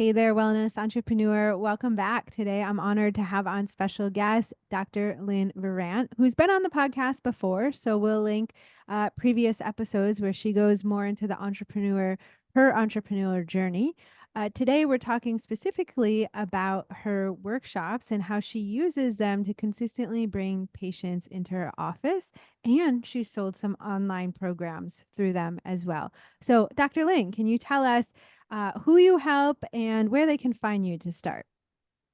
Hey there, wellness entrepreneur. Welcome back. Today, I'm honored to have on special guest, Dr. Lynne Virant, who's been on the podcast before. So we'll link previous episodes where she goes more into her entrepreneur journey. Today, we're talking specifically about her workshops and how she uses them to consistently bring patients into her office. And she's sold some online programs through them as well. So, Dr. Lynn, can you tell us who you help and where they can find you to start?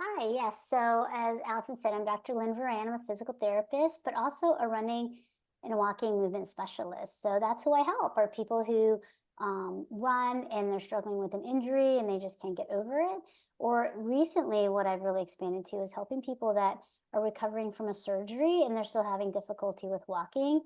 Hi, yes. So as Allison said, I'm Dr. Lynne Virant. I'm a physical therapist, but also a running and walking movement specialist. So that's who I help are people who run and they're struggling with an injury and they just can't get over it. Or recently, what I've really expanded to is helping people that are recovering from a surgery and they're still having difficulty with walking.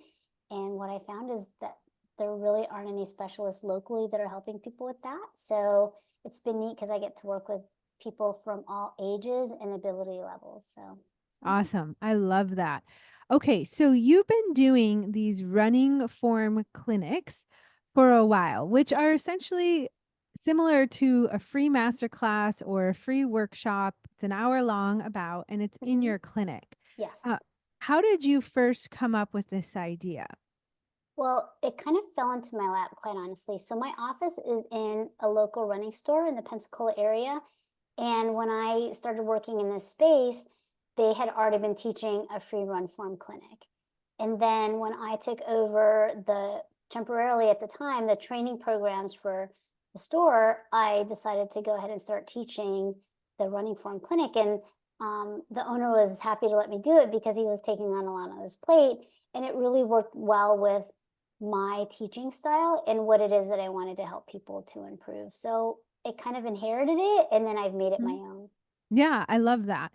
And what I found is that there really aren't any specialists locally that are helping people with that. So it's been neat because I get to work with people from all ages and ability levels. So it's been fun. Awesome. I love that. Okay, so you've been doing these running form clinics for a while, which are Yes. essentially similar to a free masterclass or a free workshop. It's an hour long about, and it's in Hmm. your clinic. Uh, Yes. how did you first come up with this idea? Well, it kind of fell into my lap, quite honestly. So my office is in a local running store in the Pensacola area. And when I started working in this space, they had already been teaching a free run form clinic. And then when I took over the temporarily at the time, the training programs for the store, I decided to go ahead and start teaching the running form clinic. And the owner was happy to let me do it because he was taking on a lot on his plate. And it really worked well with my teaching style and what it is that I wanted to help people to improve. So it kind of inherited it and then I've made it my own. Yeah, I love that.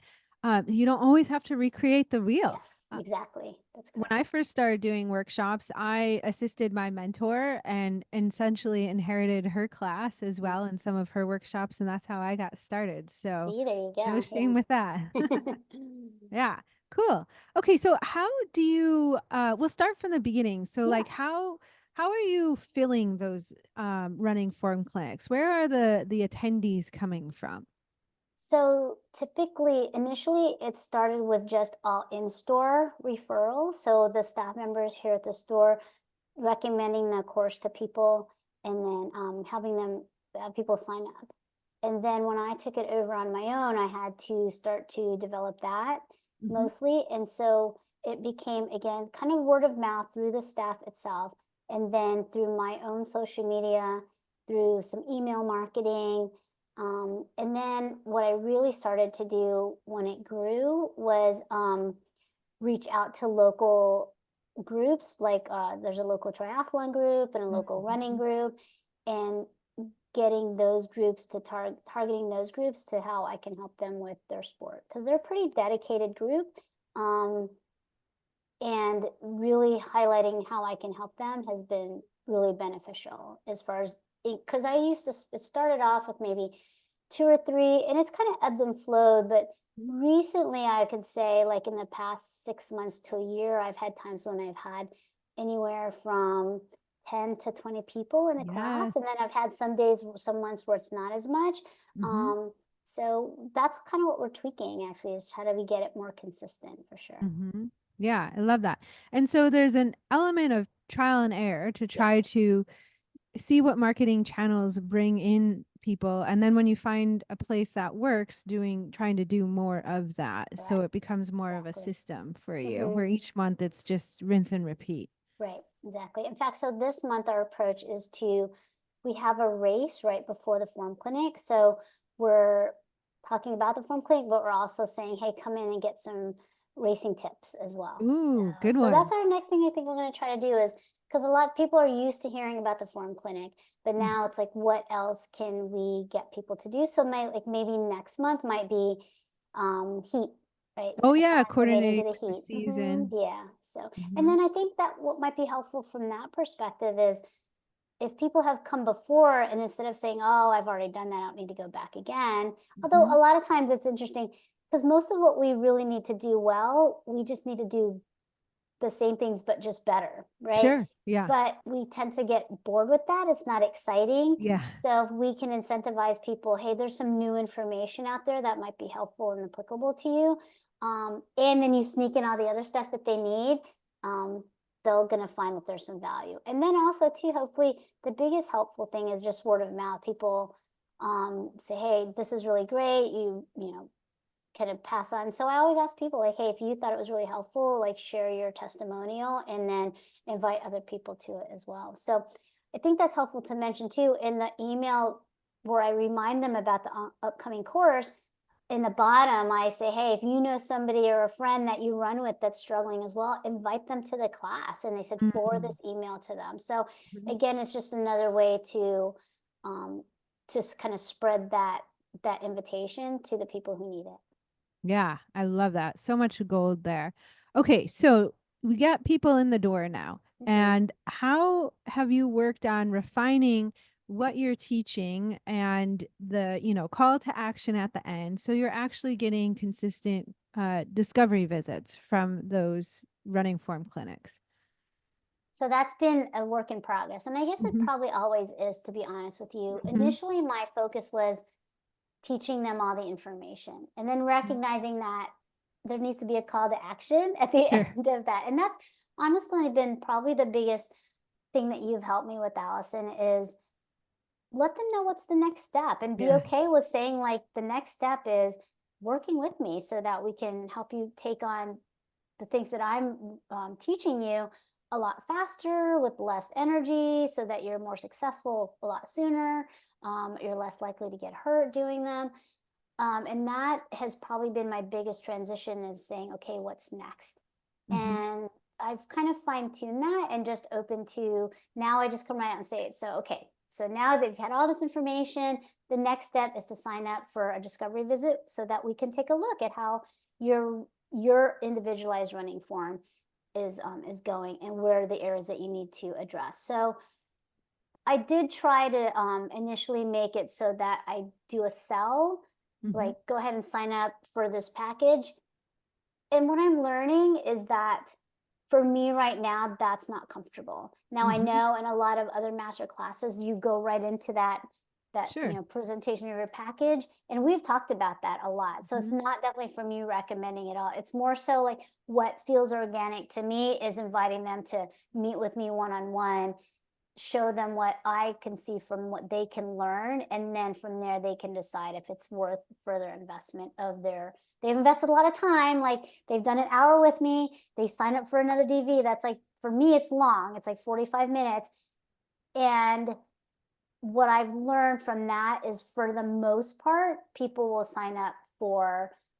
You don't always have to recreate the wheel. Yes, exactly. That's When correct. I first started doing workshops, I assisted my mentor and essentially inherited her class as well in Nice. some of her workshops, and that's how I got started. So, See, there you no shame go. with that. Yeah. Yeah, cool. Okay, so how do you we'll start from the beginning. So Yeah. like how are you filling those running form clinics? Where are the attendees coming from? So typically, initially, it started with just all in-store referrals. So the staff members here at the store recommending the course to people and then having them people sign up. And then when I took it over on my own, I had to start to develop that Mhm. mostly. And so it became, again, kind of word of mouth through the staff itself. And then through my own social media, through some email marketing. And then what I really started to do when it grew was reach out to local groups, like, there's a local triathlon group and a local running Mhm. group, and getting those groups to targeting those groups to how I can help them with their sport because 'cause they're a pretty dedicated group, um, and really highlighting how I can help them has been really beneficial as far as because I used to it started off with maybe 2 or 3 and it's kind of ebbed and flowed, but recently I could say like in the past 6 months to a year, I've had times when I've had anywhere from 10 to 20 people in a Yes. class, and then I've had some days, some months where it's not as much. Mhm. Um, so that's kind of what we're tweaking actually is how do we get it more consistent for sure. Mhm. Yeah, I love that. And so there's an element of trial and error to try Yes. to see what marketing channels bring in people. And then when you find a place that works, trying to do more of that. So Correct. it becomes more of a Exactly. system for you Mhm. where each month it's just rinse and repeat. Right, exactly. In fact, so this month our approach is to we have a race right before the form clinic. So we're talking about the form clinic, but we're also saying, hey, come in and get some racing tips as well. So Ooh, good so that's one. our next thing I think we're going to try to do is because a lot of people are used to hearing about the form clinic, but now Mhm. it's like what else can we get people to do? So like maybe next month might be heat, right? Oh yeah, Acclimating to coordinating the with the heat. season. Yeah. So and Mhm. then I think that what might be helpful from that perspective is if people have come before and instead of saying, "Oh, I've already done that, I don't need to go back again." Although Mhm. a lot of times it's interesting because most of what we really need to do well, we just need to do the same things, but just better, right? Sure. Yeah. But we tend to get bored with that. It's not exciting. Yeah. So if we can incentivize people, hey, there's some new information out there that might be helpful and applicable to you. And then you sneak in all the other stuff that they need. Um, they're going to find that there's some value. And then also too, hopefully the biggest helpful thing is just word of mouth. People say, hey, this is really great. You know, kind of pass on. So I always ask people like, hey, if you thought it was really helpful, like share your testimonial and then invite other people to it as well. So I think that's helpful to mention too. In the email where I remind them about the upcoming course, in the bottom, I say, hey, if you know somebody or a friend that you run with that's struggling as well, invite them to the class. And they said, forward Mhm. this email to them. So Mhm. again, it's just another way to just kind of spread that invitation to the people who need it. Yeah, I love that. So much gold there. Okay, so we got people in the door now. Mhm. And how have you worked on refining what you're teaching and the, call to action at the end so you're actually getting consistent discovery visits from those running form clinics? So that's been a work in progress. And I guess it Mhm. probably always is, to be honest with you. Mhm. Initially, my focus was teaching them all the information and then Mhm. recognizing that there needs to be a call to action at the Sure. end of that. And that's honestly been probably the biggest thing that you've helped me with, Allison, is let them know what's the next step and be Yeah. okay with saying, like, the next step is working with me so that we can help you take on the things that I'm teaching you a lot faster with less energy so that you're more successful a lot sooner. You're less likely to get hurt doing them. And that has probably been my biggest transition is saying, okay, what's next? Mhm. And I've kind of fine tuned that and just open to now I just come right out and say it. So, okay, so now that you've had all this information, the next step is to sign up for a discovery visit so that we can take a look at how your individualized running form is going and where are the areas that you need to address. So I did try to initially make it so that I do a sell, Mhm. like go ahead and sign up for this package. And what I'm learning is that for me right now, that's not comfortable. Now I Mhm. know in a lot of other master classes, you go right into that Sure. presentation of your package, and we've talked about that a lot. So it's Mhm. not definitely from you recommending it all. It's more so like what feels organic to me is inviting them to meet with me one on one, show them what I can see from what they can learn. And then from there, they can decide if it's worth further investment of they've invested a lot of time. Like they've done an hour with me, they sign up for another DV. That's like, for me, it's long, it's like 45 minutes. And what I've learned from that is for the most part, people will sign up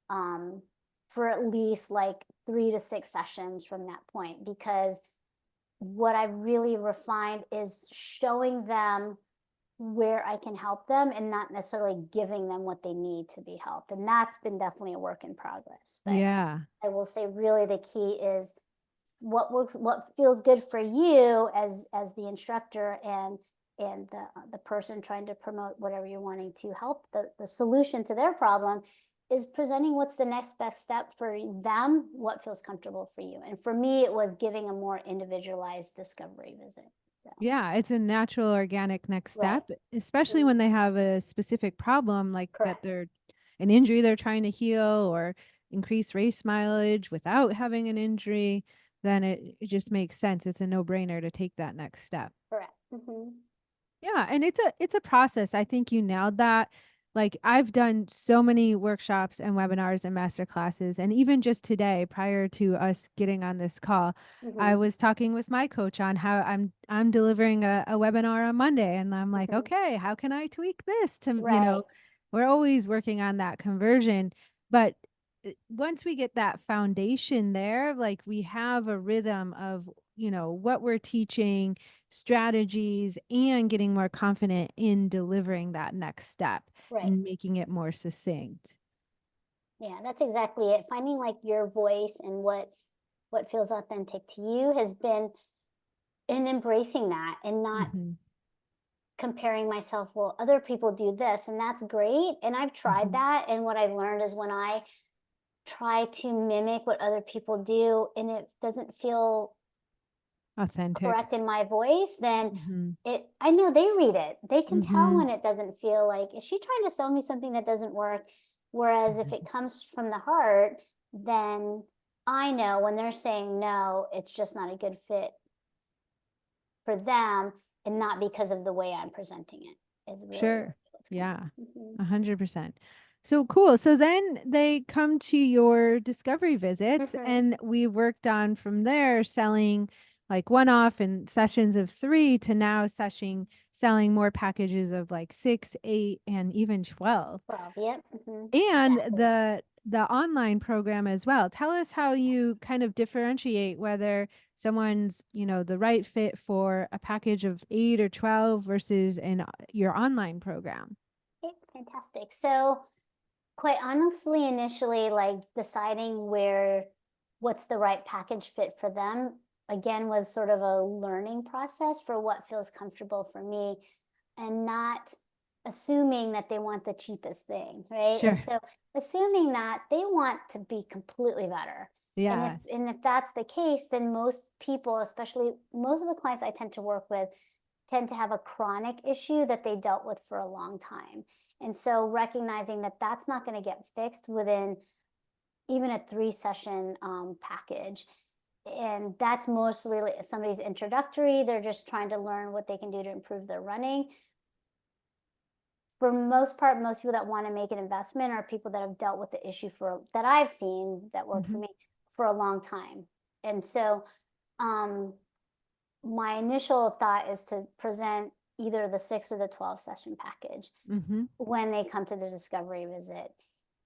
um, for at least like 3 to 6 sessions from that point because what I've really refined is showing them where I can help them and not necessarily giving them what they need to be helped. And that's been definitely a work in progress. But Yeah. I will say really the key is what works, what feels good for you as the instructor and the person trying to promote whatever you're wanting to help the solution to their problem is presenting what's the next best step for them, what feels comfortable for you. And for me, it was giving a more individualized discovery visit. So, Yeah, it's a natural organic next right. step, especially Mhm. when they have a specific problem like that Correct. they're an injury they're trying to heal or increase race mileage without having an injury, then it just makes sense. It's a no-brainer to take that next step. Correct. Hmm. Yeah, and it's a process. I think you nailed that. Like I've done so many workshops and webinars and master classes, and even just today, prior to us getting on this call, I Hmm. was talking with my coach on how I'm delivering a webinar on Monday, and I'm like, Hmm. okay, how can I tweak this to, Right. we're always working on that conversion, but once we get that foundation there, like we have a rhythm of, what we're teaching, strategies, and getting more confident in delivering that next step Right. and making it more succinct. Yeah, that's exactly it. Finding like your voice and what feels authentic to you has been, and embracing that and not Mhm. comparing myself, well, other people do this and that's great. And I've tried Mhm. that. And what I've learned is when I try to mimic what other people do and it doesn't feel Authentic. correct in my voice, then Mm-hmm. I know they read it. They can tell Mm-hmm. when it doesn't feel like, is she trying to sell me something that doesn't work? Whereas if it Mm-hmm. comes from the heart, then I know when they're saying no, it's just not a good fit for them and not because of the way I'm presenting it is really Sure. what's going Yeah. on. Mhm. 100%. So cool. So then they come to your discovery visits, Mhm. and we worked on from there selling like one off and sessions of 3 to now selling more packages of like 6, 8, and even 12. 12, yep. And Exactly. the online program as well. Tell us how you kind of differentiate whether someone's, the right fit for a package of 8 or 12 versus your online program. Okay, fantastic. So quite honestly, initially, like deciding what's the right package fit for them, again, was sort of a learning process for what feels comfortable for me and not assuming that they want the cheapest thing, right? And Sure. so assuming that they want to be completely better. And if Yes. and if that's the case, then most people, especially most of the clients I tend to work with, tend to have a chronic issue that they dealt with for a long time. And so recognizing that that's not going to get fixed within even a 3 session package. And that's mostly like somebody's introductory. They're just trying to learn what they can do to improve their running. For most part, most people that want to make an investment are people that have dealt with the issue that I've seen that worked for Mhm. me for a long time. And so um, my initial thought is to present either the 6 or the 12 session package Mhm. when they come to the discovery visit.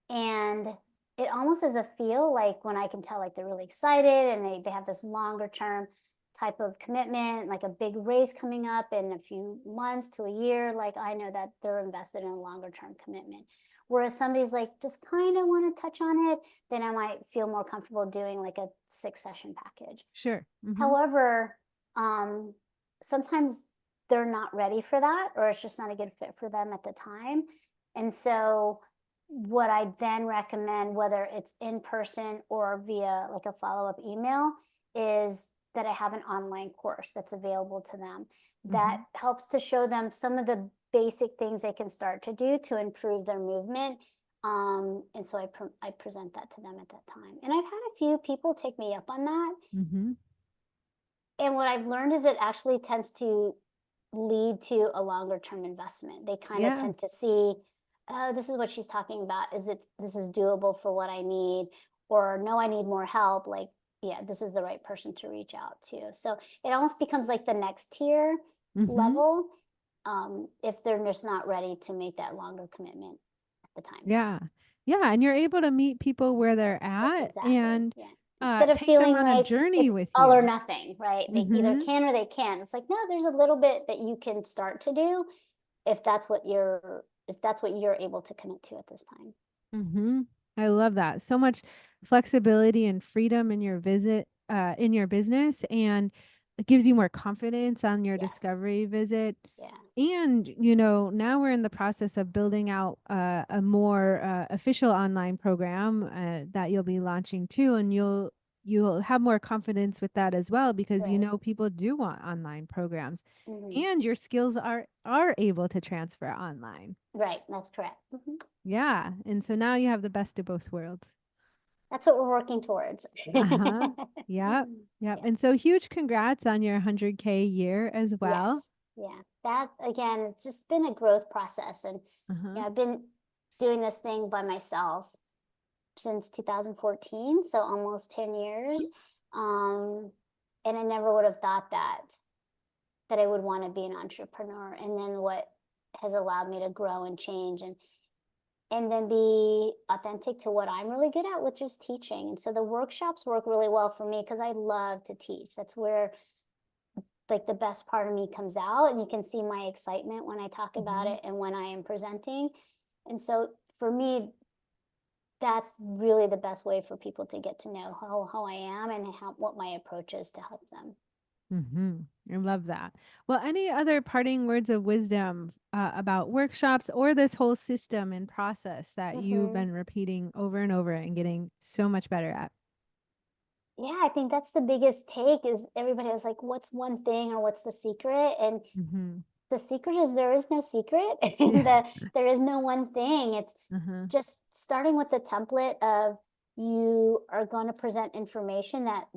And it almost has a feel like when I can tell like they're really excited and they have this longer term type of commitment, like a big race coming up in a few months to a year, like I know that they're invested in a longer term commitment. Whereas somebody's like just kind of want to touch on it, then I might feel more comfortable doing like a 6 session package. Sure. Mhm. However, um, sometimes they're not ready for that, or it's just not a good fit for them at the time. And so, what I then recommend, whether it's in person or via like a follow up email, is that I have an online course that's available to them that Mhm. helps to show them some of the basic things they can start to do to improve their movement. And so I present that to them at that time. And I've had a few people take me up on that, Mhm. and what I've learned is it actually tends to lead to a longer term investment. They kind of Yes. tend to see, oh, this is what she's talking about. This is doable for what I need? Or no, I need more help. Like, yeah, this is the right person to reach out to. So it almost becomes like the next tier Mhm. level, if they're just not ready to make that longer commitment at the time. Yeah. Yeah, and you're able to meet people where they're at Exactly. and Yeah. Instead of take them feeling on a like journey it's with all or you. nothing, right? They either Mhm. can or they can't. It's like, no, there's a little bit that you can start to do if that's what you're able to commit to at this time. Mhm. I love that. So much flexibility and freedom in your business, and it gives you more confidence on your Yes. discovery visit. Yeah. And, now we're in the process of building out a more official online program that you'll be launching too, and you'll have more confidence with that as well because Right. people do want online programs, Hmm. and your skills are able to transfer online. Right. That's correct. Yeah. And so now you have the best of both worlds. That's what we're working towards. Uh-huh. Yep. Yep. Yeah. And so huge congrats on your 100K year as well. Yes. Yeah. That again, it's just been a growth process. And Uh-huh. yeah, I've been doing this thing by myself since 2014, so almost 10 years. Um, and I never would have thought that I would want to be an entrepreneur. And then what has allowed me to grow and change and then be authentic to what I'm really good at, which is teaching. And so the workshops work really well for me because I love to teach. That's where like the best part of me comes out, and you can see my excitement when I talk about Mm-hmm. it and when I am presenting. And so for me, that's really the best way for people to get to know how I am and what my approach is to help them. I love that. Well, any other parting words of wisdom about workshops or this whole system and process that you've Hmm. been repeating over and over and getting so much better at? Yeah, I think that's the biggest take is everybody was like, what's one thing or what's the secret? And Hmm. the secret is there is no secret and Yeah. there is no one thing. It's Uh-huh. just starting with the template of you are going to present information that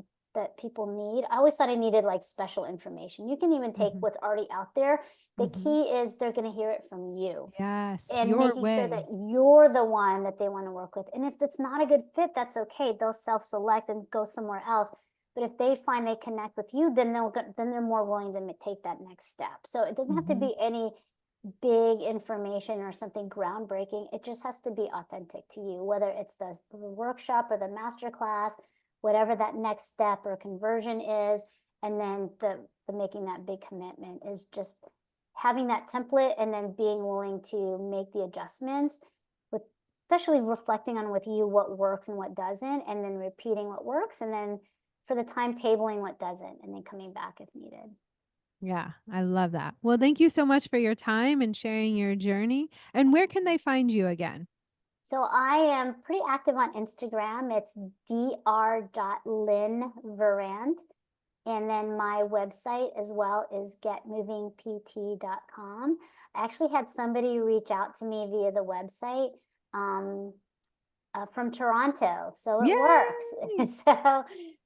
people need. I always thought I needed like special information. You can even take Hmm. what's already out there. The Hmm. key is they're going to hear it from you Yes, and your making sure that way. you're the one that they want to work with. And if it's not a good fit, that's okay. They'll self-select and go somewhere else. But if they find they connect with you, then then they're more willing to take that next step. So it doesn't have to Hmm. be any big information or something groundbreaking. It just has to be authentic to you, whether it's the workshop or the master class, whatever that next step or conversion is. And then the making that big commitment is just having that template and then being willing to make the adjustments with especially reflecting on with you what works and what doesn't, and then repeating what works, and then for the timetabling what doesn't, and then coming back if needed. Yeah, I love that. Well, thank you so much for your time and sharing your journey. And where can they find you again? So I am pretty active on Instagram. It's dr.lynnevirant. And then my website as well is getmovingpt.com. I actually had somebody reach out to me via the website um, from Toronto, so it works. Yay! So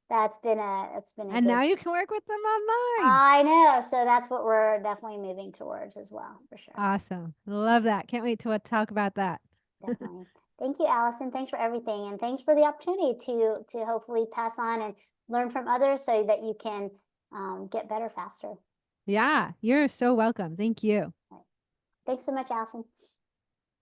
that's been a And good. now you can work with them online. I know. So that's what we're definitely moving towards as well, for sure. Awesome. Love that. Can't wait to talk about that. Definitely. Thank you, Allison. Thanks for everything, and thanks for the opportunity to hopefully pass on and learn from others so that you can get better faster. Yeah, you're so welcome. Thank you. All right. Thanks so much, Allison.